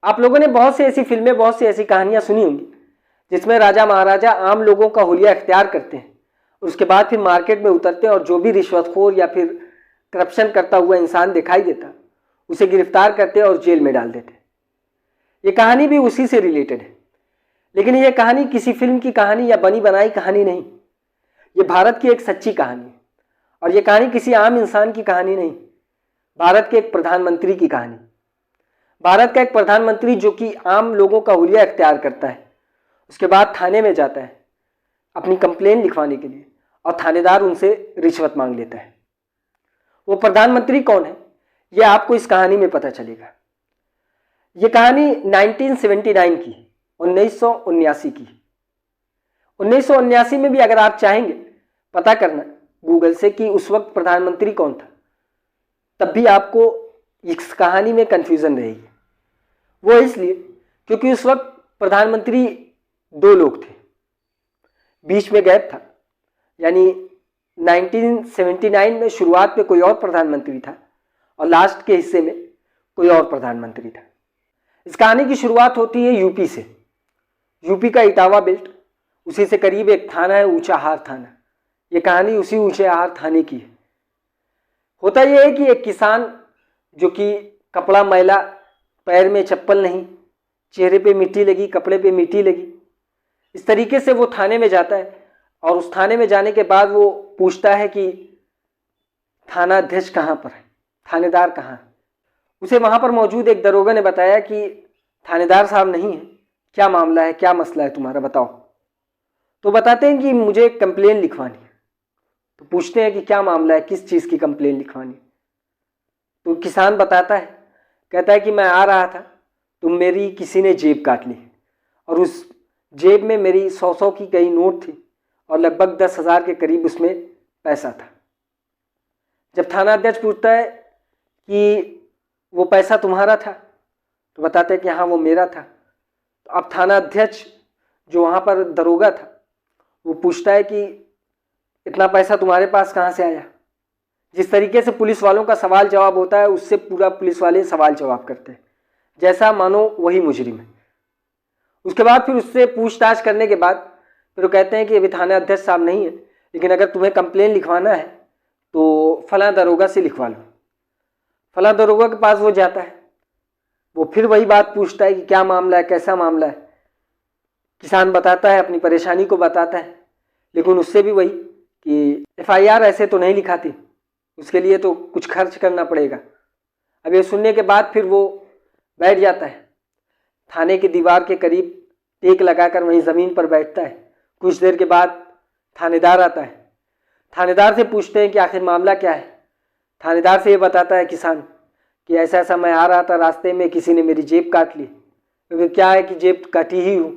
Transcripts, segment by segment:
आप लोगों ने बहुत सी ऐसी फिल्में, बहुत सी ऐसी कहानियां सुनी होंगी जिसमें राजा महाराजा आम लोगों का हुलिया इख्तियार करते हैं, उसके बाद फिर मार्केट में उतरते हैं और जो भी रिश्वतखोर या फिर करप्शन करता हुआ इंसान दिखाई देता उसे गिरफ्तार करते हैं और जेल में डाल देते हैं। ये कहानी भी उसी से रिलेटेड है, लेकिन ये कहानी किसी फिल्म की कहानी या बनी बनाई कहानी नहीं। ये भारत की एक सच्ची कहानी है और ये कहानी किसी आम इंसान की कहानी नहीं, भारत के एक प्रधानमंत्री की कहानी। भारत का एक प्रधानमंत्री जो कि आम लोगों का हुलिया इख्तियार करता है, उसके बाद थाने में जाता है अपनी कंप्लेन लिखवाने के लिए और थानेदार उनसे रिश्वत मांग लेता है। वो प्रधानमंत्री कौन है ये आपको इस कहानी में पता चलेगा। ये कहानी 1979 की, 1979 की। 1979 में भी अगर आप चाहेंगे पता करना गूगल से कि उस वक्त प्रधानमंत्री कौन था, तब भी आपको इस कहानी में कंफ्यूजन रहेगी। वो इसलिए क्योंकि उस वक्त प्रधानमंत्री दो लोग थे, बीच में गैप था, यानी 1979 में शुरुआत में कोई और प्रधानमंत्री था और लास्ट के हिस्से में कोई और प्रधानमंत्री था। इस कहानी की शुरुआत होती है यूपी से, यूपी का इटावा बेल्ट, उसी से करीब एक थाना है ऊंचाहार थाना। ये कहानी उसी ऊंचाहार थाने की है। होता यह है कि एक किसान जो कि कपड़ा मैला, पैर में चप्पल नहीं, चेहरे पे मिट्टी लगी, कपड़े पे मिट्टी लगी, इस तरीके से वो थाने में जाता है और उस थाने में जाने के बाद वो पूछता है कि थाना अध्यक्ष कहाँ पर है, थानेदार कहाँ है। उसे वहाँ पर मौजूद एक दरोगा ने बताया कि थानेदार साहब नहीं है, क्या मामला है, क्या मसला है तुम्हारा, बताओ। तो बताते हैं कि मुझे कंप्लेन लिखवानी है। तो पूछते हैं कि क्या मामला है, किस चीज़ की कंप्लेन लिखवानी है। तो किसान बताता है, कहता है कि मैं आ रहा था तो मेरी किसी ने जेब काट ली और उस जेब में मेरी 100 की कई नोट थी और लगभग 10,000 के करीब उसमें पैसा था। जब थाना अध्यक्ष पूछता है कि वो पैसा तुम्हारा था, तो बताते हैं कि हाँ वो मेरा था। तो अब थाना अध्यक्ष जो वहाँ पर दरोगा था वो पूछता है कि इतना पैसा तुम्हारे पास कहाँ से आया। जिस तरीके से पुलिस वालों का सवाल जवाब होता है उससे पूरा पुलिस वाले सवाल जवाब करते हैं, जैसा मानो वही मुजरिम है। उसके बाद फिर उससे पूछताछ करने के बाद फिर वो कहते हैं कि अभी थाना अध्यक्ष साहब नहीं है, लेकिन अगर तुम्हें कंप्लेन लिखवाना है तो फलां दरोगा से लिखवा लो। फलां दरोगा के पास वो जाता है, वो फिर वही बात पूछता है कि क्या मामला है, कैसा मामला है। किसान बताता है, अपनी परेशानी को बताता है, लेकिन उससे भी वही कि FIR ऐसे तो नहीं लिखाती, उसके लिए तो कुछ खर्च करना पड़ेगा। अब ये सुनने के बाद फिर वो बैठ जाता है, थाने की दीवार के करीब टेक लगाकर वहीं ज़मीन पर बैठता है। कुछ देर के बाद थानेदार आता है। थानेदार से पूछते हैं कि आखिर मामला क्या है। थानेदार से ये बताता है किसान कि ऐसा ऐसा मैं आ रहा था, रास्ते में किसी ने मेरी जेब काट ली। क्योंकि क्या है कि जेब काटी ही हूँ।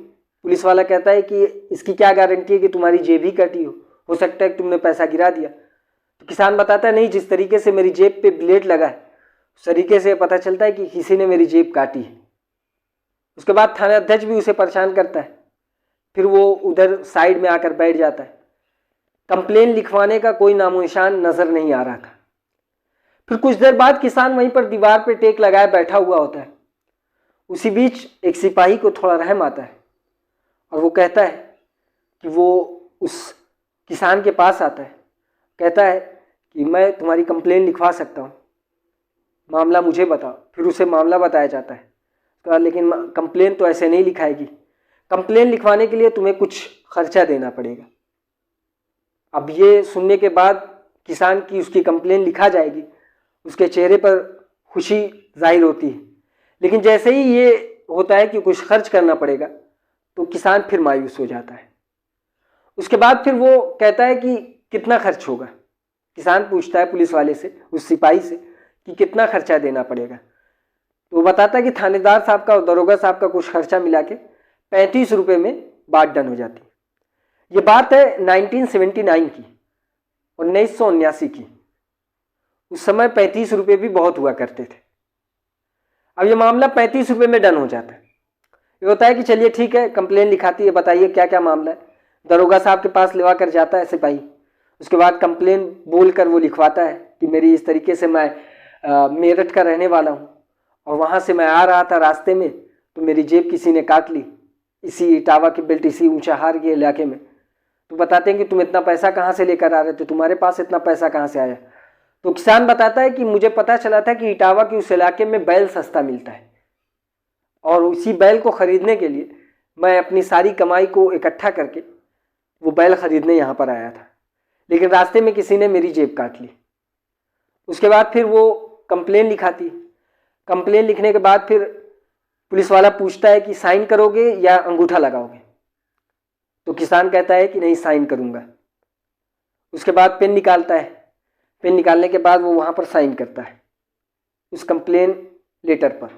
पुलिस वाला कहता है कि इसकी क्या गारंटी है कि तुम्हारी जेब ही कटी हो सकता है कि तुमने पैसा गिरा दिया। तो किसान बताता है नहीं, जिस तरीके से मेरी जेब पे ब्लेड लगा है उस तरीके से पता चलता है कि किसी ने मेरी जेब काटी है। उसके बाद थाना अध्यक्ष भी उसे परेशान करता है, फिर वो उधर साइड में आकर बैठ जाता है। कंप्लेन लिखवाने का कोई नामो निशान नज़र नहीं आ रहा था। फिर कुछ देर बाद किसान वहीं पर दीवार पे टेक लगाए बैठा हुआ होता है। उसी बीच एक सिपाही को थोड़ा रहम आता है और वो कहता है कि वो उस किसान के पास आता है, कहता है कि मैं तुम्हारी कंप्लेन लिखवा सकता हूँ, मामला मुझे बताओ। फिर उसे मामला बताया जाता है। तो लेकिन कंप्लेन तो ऐसे नहीं लिखाएगी, कंप्लेन लिखवाने के लिए तुम्हें कुछ खर्चा देना पड़ेगा। अब ये सुनने के बाद किसान की उसकी कंप्लेन लिखा जाएगी, उसके चेहरे पर खुशी जाहिर होती है, लेकिन जैसे ही ये होता है कि कुछ खर्च करना पड़ेगा तो किसान फिर मायूस हो जाता है। उसके बाद फिर वो कहता है कि कितना खर्च होगा। किसान पूछता है पुलिस वाले से, उस सिपाही से, कि कितना खर्चा देना पड़ेगा। तो वो बताता है कि थानेदार साहब का और दरोगा साहब का कुछ खर्चा मिला के 35 रुपये में बात डन हो जाती है। ये बात है 1979 की, 1979 की। उस समय 35 रुपये भी बहुत हुआ करते थे। अब ये मामला 35 रुपये में डन हो जाता है। ये होता है कि चलिए ठीक है, कंप्लेन लिखाती है, बताइए क्या क्या मामला है। दरोगा साहब के पास लेवा कर जाता है सिपाही। उसके बाद कंप्लेन बोलकर वो लिखवाता है कि मेरी इस तरीके से मैं मेरठ का रहने वाला हूँ और वहाँ से मैं आ रहा था, रास्ते में तो मेरी जेब किसी ने काट ली इसी इटावा की बेल्ट, इसी ऊंचाहार के इलाके में। तो बताते हैं कि तुम इतना पैसा कहाँ से लेकर आ रहे थे, तुम्हारे पास इतना पैसा कहाँ से आया। तो किसान बताता है कि मुझे पता चला था कि इटावा के उस इलाके में बैल सस्ता मिलता है और उसी बैल को खरीदने के लिए मैं अपनी सारी कमाई को इकट्ठा करके वो बैल खरीदने यहाँ पर आया था, लेकिन रास्ते में किसी ने मेरी जेब काट ली। उसके बाद फिर वो कंप्लेन लिखाती। कंप्लेन लिखने के बाद फिर पुलिस वाला पूछता है कि साइन करोगे या अंगूठा लगाओगे। तो किसान कहता है कि नहीं, साइन करूँगा। उसके बाद पेन निकालता है। पेन निकालने के बाद वो वहाँ पर साइन करता है उस कंप्लेन लेटर पर।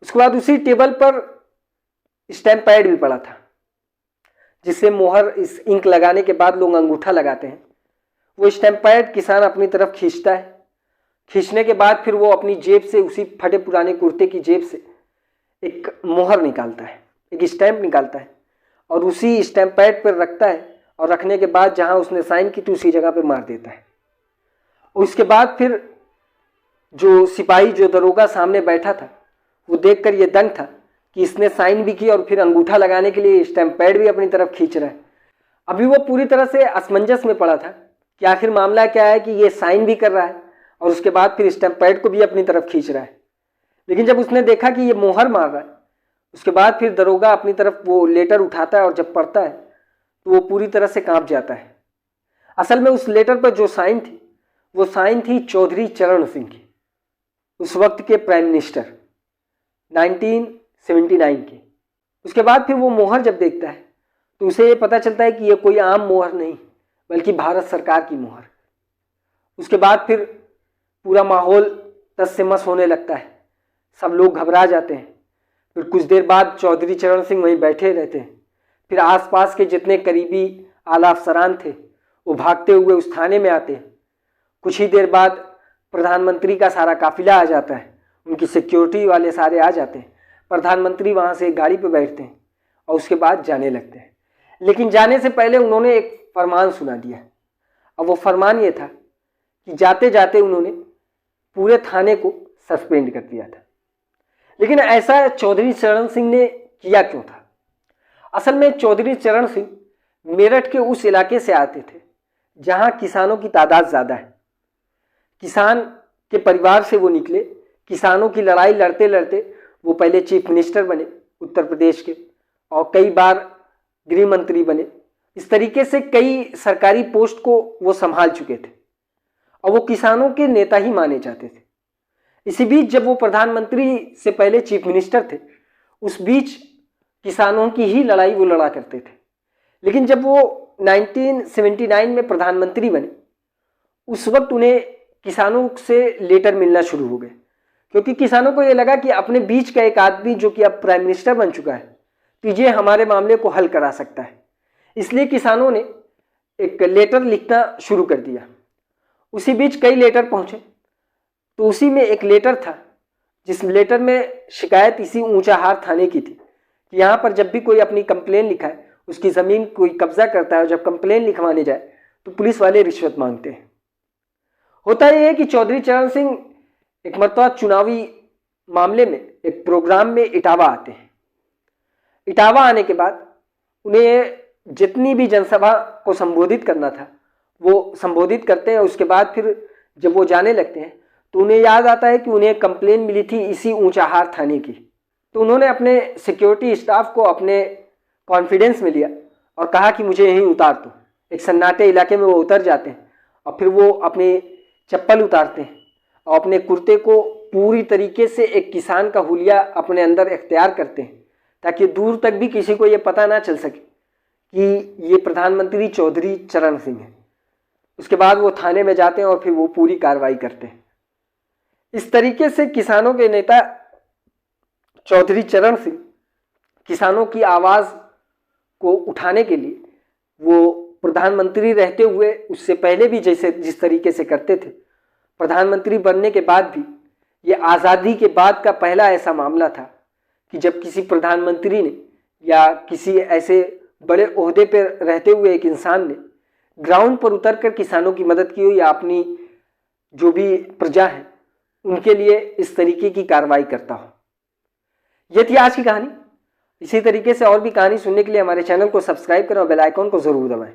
उसके बाद उसी टेबल पर स्टैम्प पैड भी पड़ा था जिससे मोहर, इस इंक लगाने के बाद लोग अंगूठा लगाते हैं। वो स्टैम्प पैड किसान अपनी तरफ खींचता है। खींचने के बाद फिर वो अपनी जेब से, उसी फटे पुराने कुर्ते की जेब से एक मोहर निकालता है, एक स्टैम्प निकालता है और उसी स्टैम्प पैड पर रखता है और रखने के बाद जहाँ उसने साइन की थी उसी जगह पे मार देता है। उसके बाद फिर जो सिपाही, जो दरोगा सामने बैठा था, वो देखकर ये दंग था कि इसने साइन भी की और फिर अंगूठा लगाने के लिए स्टैम्प पैड भी अपनी तरफ खींच रहा है। अभी वो पूरी तरह से असमंजस में पड़ा था कि आखिर मामला क्या है कि ये साइन भी कर रहा है और उसके बाद फिर स्टैम्प पैड को भी अपनी तरफ खींच रहा है। लेकिन जब उसने देखा कि ये मोहर मार रहा है, उसके बाद फिर दरोगा अपनी तरफ वो लेटर उठाता है और जब पढ़ता है तो वो पूरी तरह से कांप जाता है। असल में उस लेटर पर जो साइन थी वो साइन थी चौधरी चरण सिंह की, उस वक्त के प्राइम मिनिस्टर, 1979 के। उसके बाद फिर वो मोहर जब देखता है तो उसे ये पता चलता है कि ये कोई आम मोहर नहीं बल्कि भारत सरकार की मोहर। उसके बाद फिर पूरा माहौल तस से मस होने लगता है, सब लोग घबरा जाते हैं। फिर कुछ देर बाद चौधरी चरण सिंह वहीं बैठे रहते हैं। फिर आसपास के जितने करीबी आला अफसरान थे वो भागते हुए उस थाने में आते हैं। कुछ ही देर बाद प्रधानमंत्री का सारा काफिला आ जाता है, उनकी सिक्योरिटी वाले सारे आ जाते हैं। प्रधानमंत्री वहाँ से एक गाड़ी पर बैठते हैं और उसके बाद जाने लगते हैं। लेकिन जाने से पहले उन्होंने एक फरमान सुना दिया। अब वो फरमान ये था कि जाते जाते उन्होंने पूरे थाने को सस्पेंड कर दिया था। लेकिन ऐसा चौधरी चरण सिंह ने किया क्यों था? असल में चौधरी चरण सिंह मेरठ के उस इलाके से आते थे जहां किसानों की तादाद ज़्यादा है। किसान के परिवार से वो निकले। किसानों की लड़ाई लड़ते लड़ते वो पहले चीफ मिनिस्टर बने उत्तर प्रदेश के और कई बार गृह मंत्री बने। इस तरीके से कई सरकारी पोस्ट को वो संभाल चुके थे और वो किसानों के नेता ही माने जाते थे। इसी बीच जब वो प्रधानमंत्री से पहले चीफ मिनिस्टर थे, उस बीच किसानों की ही लड़ाई वो लड़ा करते थे। लेकिन जब वो 1979 में प्रधानमंत्री बने, उस वक्त उन्हें किसानों से लेटर मिलना शुरू हो गए, क्योंकि किसानों को ये लगा कि अपने बीच का एक आदमी जो कि अब प्राइम मिनिस्टर बन चुका है, तो ये हमारे मामले को हल करा सकता है। इसलिए किसानों ने एक लेटर लिखना शुरू कर दिया। उसी बीच कई लेटर पहुंचे, तो उसी में एक लेटर था जिस लेटर में शिकायत इसी ऊंचाहार थाने की थी कि यहाँ पर जब भी कोई अपनी कंप्लेन लिखाए, उसकी ज़मीन कोई कब्जा करता है और जब कंप्लेन लिखवाने जाए तो पुलिस वाले रिश्वत मांगते हैं। होता यह है कि चौधरी चरण सिंह एक मरतबा चुनावी मामले में एक प्रोग्राम में इटावा आते हैं। इटावा आने के बाद उन्हें जितनी भी जनसभा को संबोधित करना था वो संबोधित करते हैं। उसके बाद फिर जब वो जाने लगते हैं तो उन्हें याद आता है कि उन्हें कंप्लेन मिली थी इसी ऊंचाहार थाने की। तो उन्होंने अपने सिक्योरिटी स्टाफ को अपने कॉन्फिडेंस में लिया और कहा कि मुझे यहीं उतार दो। एक सन्नाटे इलाके में वो उतर जाते हैं और फिर वो अपनी चप्पल उतारते हैं और अपने कुर्ते को पूरी तरीके से एक किसान का हुलिया अपने अंदर इख्तियार करते हैं ताकि दूर तक भी किसी को ये पता ना चल सके कि ये प्रधानमंत्री चौधरी चरण सिंह है। उसके बाद वो थाने में जाते हैं और फिर वो पूरी कार्रवाई करते हैं। इस तरीके से किसानों के नेता चौधरी चरण सिंह किसानों की आवाज़ को उठाने के लिए वो प्रधानमंत्री रहते हुए, उससे पहले भी जैसे जिस तरीके से करते थे, प्रधानमंत्री बनने के बाद भी ये आज़ादी के बाद का पहला ऐसा मामला था कि जब किसी प्रधानमंत्री ने या किसी ऐसे बड़े ओहदे पर रहते हुए एक इंसान ने ग्राउंड पर उतरकर किसानों की मदद की हो या अपनी जो भी प्रजा है उनके लिए इस तरीके की कार्रवाई करता हो। ये थी आज की कहानी। इसी तरीके से और भी कहानी सुनने के लिए हमारे चैनल को सब्सक्राइब करें और बेल आइकॉन को जरूर दबाएं।